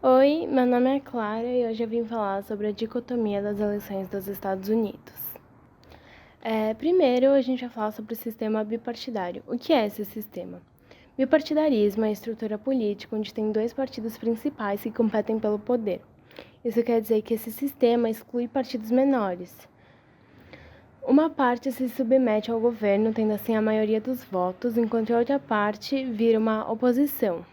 Oi, meu nome é Clara e hoje eu vim falar sobre a dicotomia das eleições dos Estados Unidos. Primeiro, a gente vai falar sobre o sistema bipartidário. O que é esse sistema? Bipartidarismo é a estrutura política onde tem dois partidos principais que competem pelo poder. Isso quer dizer que esse sistema exclui partidos menores. Uma parte se submete ao governo, tendo assim a maioria dos votos, enquanto a outra parte vira uma oposição.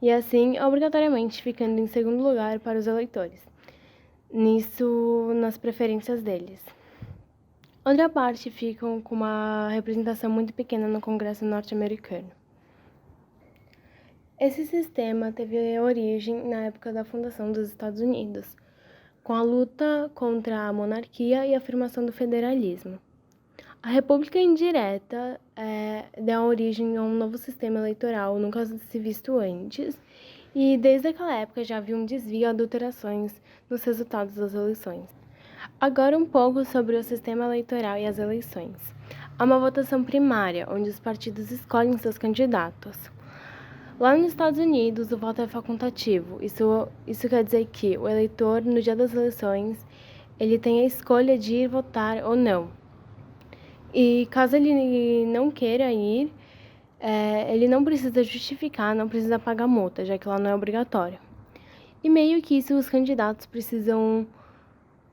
E assim, obrigatoriamente ficando em segundo lugar para os eleitores. Nisso, nas preferências deles. Outra parte ficam com uma representação muito pequena no Congresso norte-americano. Esse sistema teve origem na época da fundação dos Estados Unidos, com a luta contra a monarquia e a afirmação do federalismo. A República Indireta deu origem a um novo sistema eleitoral nunca se visto antes, e desde aquela época já havia um desvio e adulterações nos resultados das eleições. Agora um pouco sobre o sistema eleitoral e as eleições. Há uma votação primária, onde os partidos escolhem seus candidatos. Lá nos Estados Unidos, o voto é facultativo. Isso quer dizer que o eleitor, no dia das eleições, ele tem a escolha de ir votar ou não. E caso ele não queira ir, ele não precisa justificar, não precisa pagar multa, já que lá não é obrigatório. E meio que isso, os candidatos precisam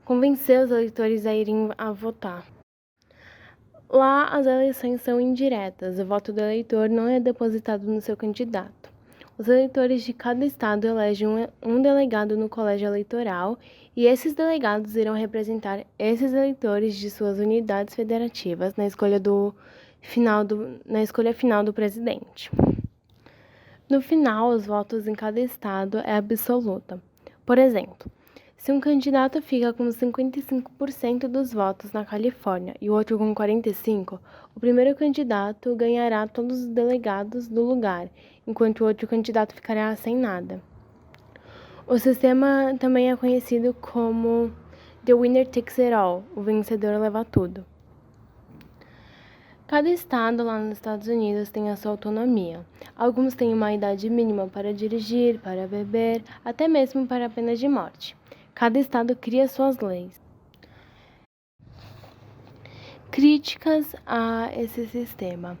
convencer os eleitores a irem a votar. Lá, as eleições são indiretas, o voto do eleitor não é depositado no seu candidato. Os eleitores de cada estado elegem um delegado no colégio eleitoral e esses delegados irão representar esses eleitores de suas unidades federativas na escolha final do presidente. No final, os votos em cada estado é absoluta. Por exemplo, se um candidato fica com 55% dos votos na Califórnia e o outro com 45%, o primeiro candidato ganhará todos os delegados do lugar, enquanto o outro candidato ficará sem nada. O sistema também é conhecido como The Winner Takes It All, o vencedor leva tudo. Cada estado lá nos Estados Unidos tem a sua autonomia. Alguns têm uma idade mínima para dirigir, para beber, até mesmo para a pena de morte. Cada estado cria suas leis. Críticas a esse sistema: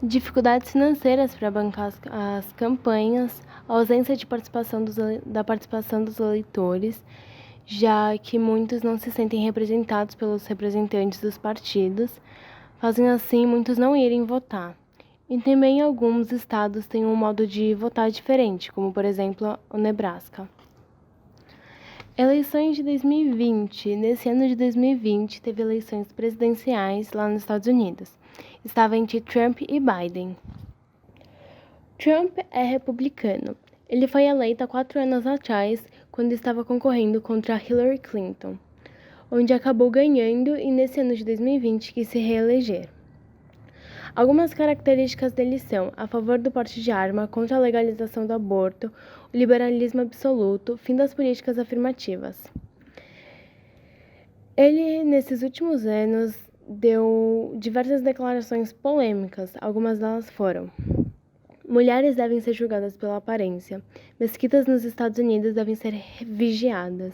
dificuldades financeiras para bancar as campanhas, ausência de da participação dos eleitores, já que muitos não se sentem representados pelos representantes dos partidos, fazem assim muitos não irem votar. E também alguns estados têm um modo de votar diferente, como por exemplo o Nebraska. Eleições de 2020. Nesse ano de 2020, teve eleições presidenciais lá nos Estados Unidos. Estava entre Trump e Biden. Trump é republicano. Ele foi eleito há 4 anos atrás, quando estava concorrendo contra Hillary Clinton, onde acabou ganhando e nesse ano de 2020 quis se reeleger. Algumas características dele são a favor do porte de arma, contra a legalização do aborto, o liberalismo absoluto, fim das políticas afirmativas. Ele, nesses últimos anos, deu diversas declarações polêmicas. Algumas delas foram: mulheres devem ser julgadas pela aparência. Mesquitas nos Estados Unidos devem ser vigiadas.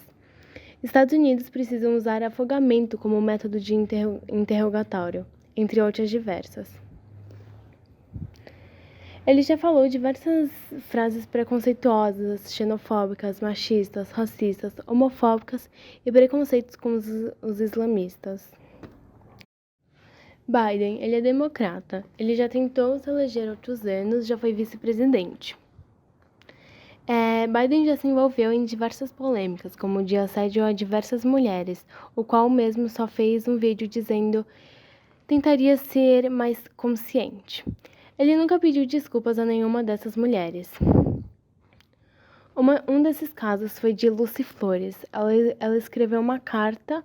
Estados Unidos precisam usar afogamento como método de interrogatório, entre outras diversas. Ele já falou diversas frases preconceituosas, xenofóbicas, machistas, racistas, homofóbicas e preconceitos com os islamistas. Biden, ele é democrata. Ele já tentou se eleger outros anos, já foi vice-presidente. Biden já se envolveu em diversas polêmicas, como o de assédio a diversas mulheres, o qual mesmo só fez um vídeo dizendo tentaria ser mais consciente. Ele nunca pediu desculpas a nenhuma dessas mulheres. Um desses casos foi de Lucy Flores. Ela escreveu uma carta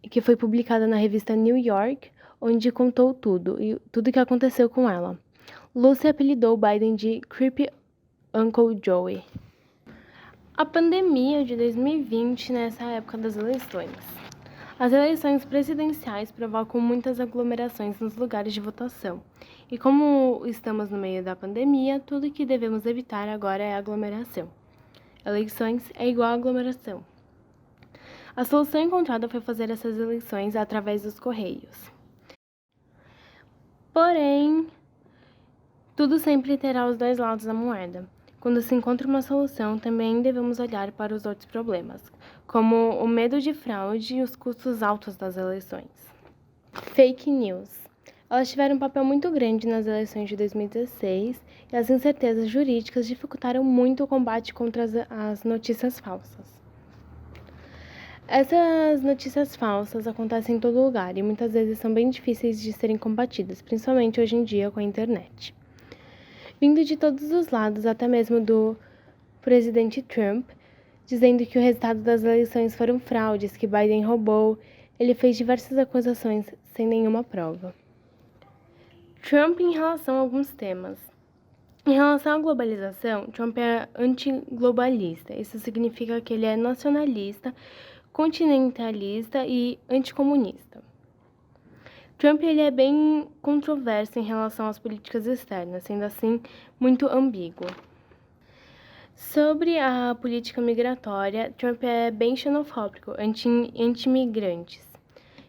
que foi publicada na revista New York, onde contou tudo o que aconteceu com ela. Lucy apelidou Biden de Creepy Uncle Joey. A pandemia de 2020, nessa época das eleições. As eleições presidenciais provocam muitas aglomerações nos lugares de votação. E como estamos no meio da pandemia, tudo que devemos evitar agora é aglomeração. Eleições é igual a aglomeração. A solução encontrada foi fazer essas eleições através dos correios. Porém, tudo sempre terá os dois lados da moeda. Quando se encontra uma solução, também devemos olhar para os outros problemas, como o medo de fraude e os custos altos das eleições. Fake news. Elas tiveram um papel muito grande nas eleições de 2016 e as incertezas jurídicas dificultaram muito o combate contra as notícias falsas. Essas notícias falsas acontecem em todo lugar e muitas vezes são bem difíceis de serem combatidas, principalmente hoje em dia com a internet. Vindo de todos os lados, até mesmo do presidente Trump, dizendo que o resultado das eleições foram fraudes, que Biden roubou. Ele fez diversas acusações sem nenhuma prova. Trump em relação a alguns temas. Em relação à globalização, Trump é antiglobalista. Isso significa que ele é nacionalista, continentalista e anticomunista. Trump ele é bem controverso em relação às políticas externas, sendo assim muito ambíguo. Sobre a política migratória, Trump é bem xenofóbico, anti-imigrantes,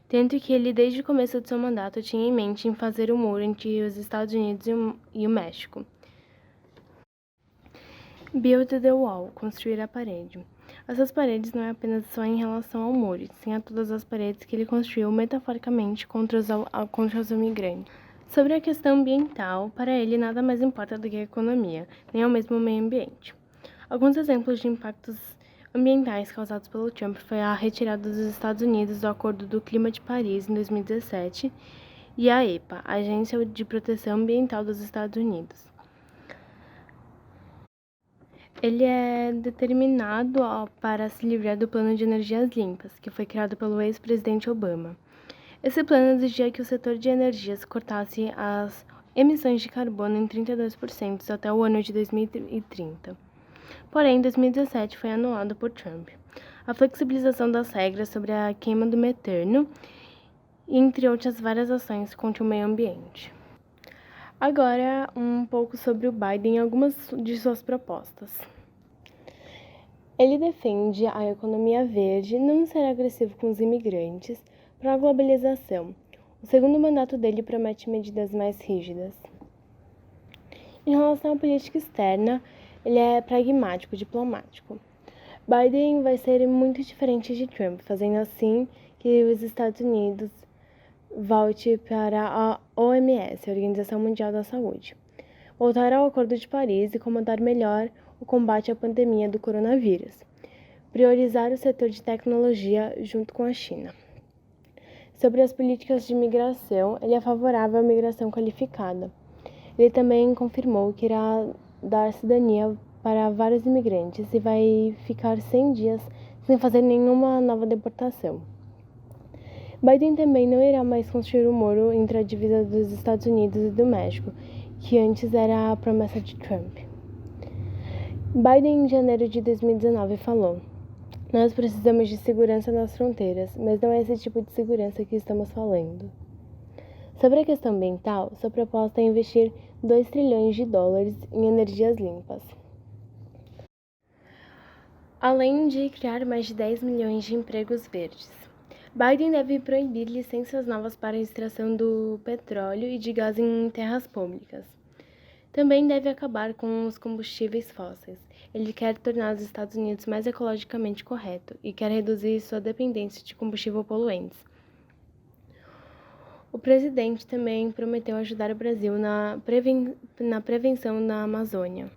tanto que ele desde o começo de seu mandato tinha em mente em fazer o muro entre os Estados Unidos e o México. Build the wall, construir a parede. Essas paredes não é apenas só em relação ao muro, sim a todas as paredes que ele construiu metaforicamente contra os imigrantes. Sobre a questão ambiental, para ele nada mais importa do que a economia, nem ao mesmo meio ambiente. Alguns exemplos de impactos ambientais causados pelo Trump foi a retirada dos Estados Unidos do Acordo do Clima de Paris em 2017 e a EPA, a Agência de Proteção Ambiental dos Estados Unidos. Ele é determinado para se livrar do Plano de Energias Limpas, que foi criado pelo ex-presidente Obama. Esse plano exigia que o setor de energias cortasse as emissões de carbono em 32% até o ano de 2030. Porém, em 2017 foi anulado por Trump. A flexibilização das regras sobre a queima do metano, entre outras várias ações contra o meio ambiente. Agora, um pouco sobre o Biden e algumas de suas propostas. Ele defende a economia verde, não ser agressivo com os imigrantes, para a globalização. O segundo mandato dele promete medidas mais rígidas. Em relação à política externa, ele é pragmático, diplomático. Biden vai ser muito diferente de Trump, fazendo assim que os Estados Unidos volte para a OMS, a Organização Mundial da Saúde, voltar ao Acordo de Paris e comandar melhor o combate à pandemia do coronavírus, priorizar o setor de tecnologia junto com a China. Sobre as políticas de migração, ele é favorável à migração qualificada. Ele também confirmou que irá dar cidadania para vários imigrantes e vai ficar 100 dias sem fazer nenhuma nova deportação. Biden também não irá mais construir o muro entre a divisa dos Estados Unidos e do México, que antes era a promessa de Trump. Biden, em janeiro de 2019, falou: "Nós precisamos de segurança nas fronteiras, mas não é esse tipo de segurança que estamos falando." Sobre a questão ambiental, sua proposta é investir 2 trilhões de dólares em energias limpas, além de criar mais de 10 milhões de empregos verdes. Biden deve proibir licenças novas para a extração do petróleo e de gás em terras públicas. Também deve acabar com os combustíveis fósseis. Ele quer tornar os Estados Unidos mais ecologicamente correto e quer reduzir sua dependência de combustível poluentes. O presidente também prometeu ajudar o Brasil na prevenção na Amazônia.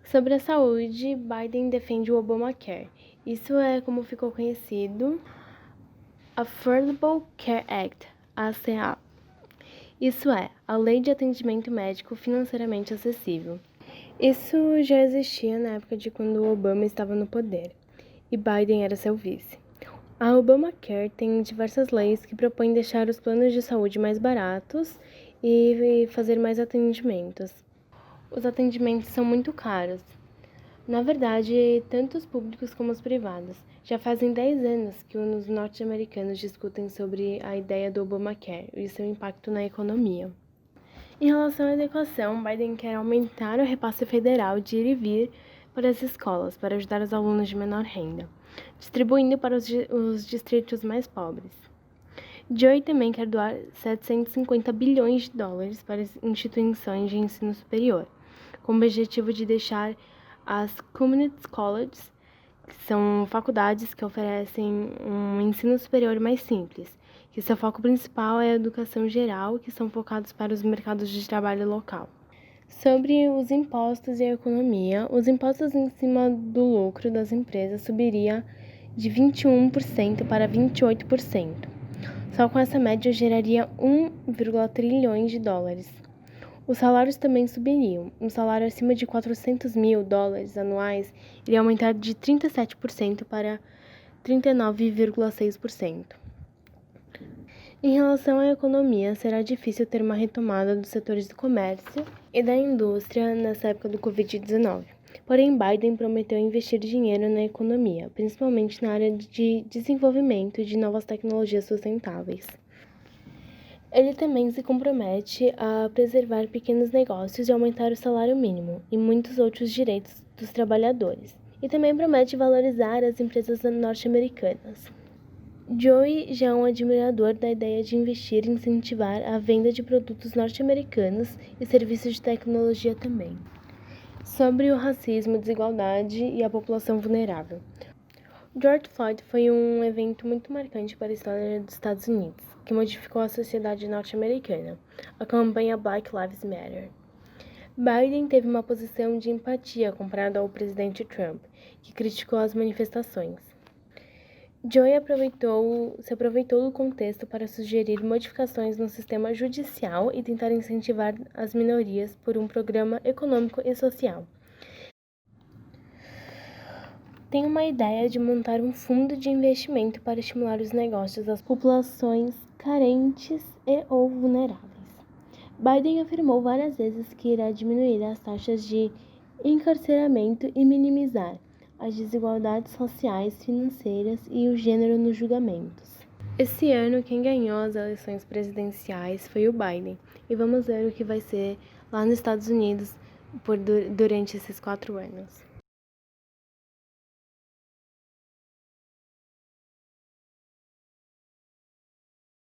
Sobre a saúde, Biden defende o Obamacare. Isso é como ficou conhecido, Affordable Care Act, ACA. Isso é, a Lei de Atendimento Médico Financeiramente Acessível. Isso já existia na época de quando Obama estava no poder, e Biden era seu vice. A Obamacare tem diversas leis que propõem deixar os planos de saúde mais baratos e fazer mais atendimentos. Os atendimentos são muito caros. Na verdade, tanto os públicos como os privados. Já fazem 10 anos que os norte-americanos discutem sobre a ideia do Obamacare e seu impacto na economia. Em relação à educação, Biden quer aumentar o repasse federal de ir e vir para as escolas para ajudar os alunos de menor renda, distribuindo para os distritos mais pobres. Joe também quer doar 750 bilhões de dólares para as instituições de ensino superior, com o objetivo de deixar as community colleges, que são faculdades que oferecem um ensino superior mais simples, que seu foco principal é a educação geral, que são focados para os mercados de trabalho local. Sobre os impostos e a economia, os impostos em cima do lucro das empresas subiria de 21% para 28%. Só com essa média geraria 1,1 trilhões de dólares. Os salários também subiriam. Um salário acima de 400 mil dólares anuais iria aumentar de 37% para 39,6%. Em relação à economia, será difícil ter uma retomada dos setores do comércio e da indústria nessa época do Covid-19. Porém, Biden prometeu investir dinheiro na economia, principalmente na área de desenvolvimento de novas tecnologias sustentáveis. Ele também se compromete a preservar pequenos negócios e aumentar o salário mínimo e muitos outros direitos dos trabalhadores. E também promete valorizar as empresas norte-americanas. Joe já é um admirador da ideia de investir e incentivar a venda de produtos norte-americanos e serviços de tecnologia também. Sobre o racismo, desigualdade e a população vulnerável. George Floyd foi um evento muito marcante para a história dos Estados Unidos, que modificou a sociedade norte-americana, a campanha Black Lives Matter. Biden teve uma posição de empatia comparado ao presidente Trump, que criticou as manifestações. Joe se aproveitou do contexto para sugerir modificações no sistema judicial e tentar incentivar as minorias por um programa econômico e social. Tem uma ideia de montar um fundo de investimento para estimular os negócios das populações carentes e/ou vulneráveis. Biden afirmou várias vezes que irá diminuir as taxas de encarceramento e minimizar as desigualdades sociais, financeiras e o gênero nos julgamentos. Esse ano, quem ganhou as eleições presidenciais foi o Biden, e vamos ver o que vai ser lá nos Estados Unidos durante esses 4 anos.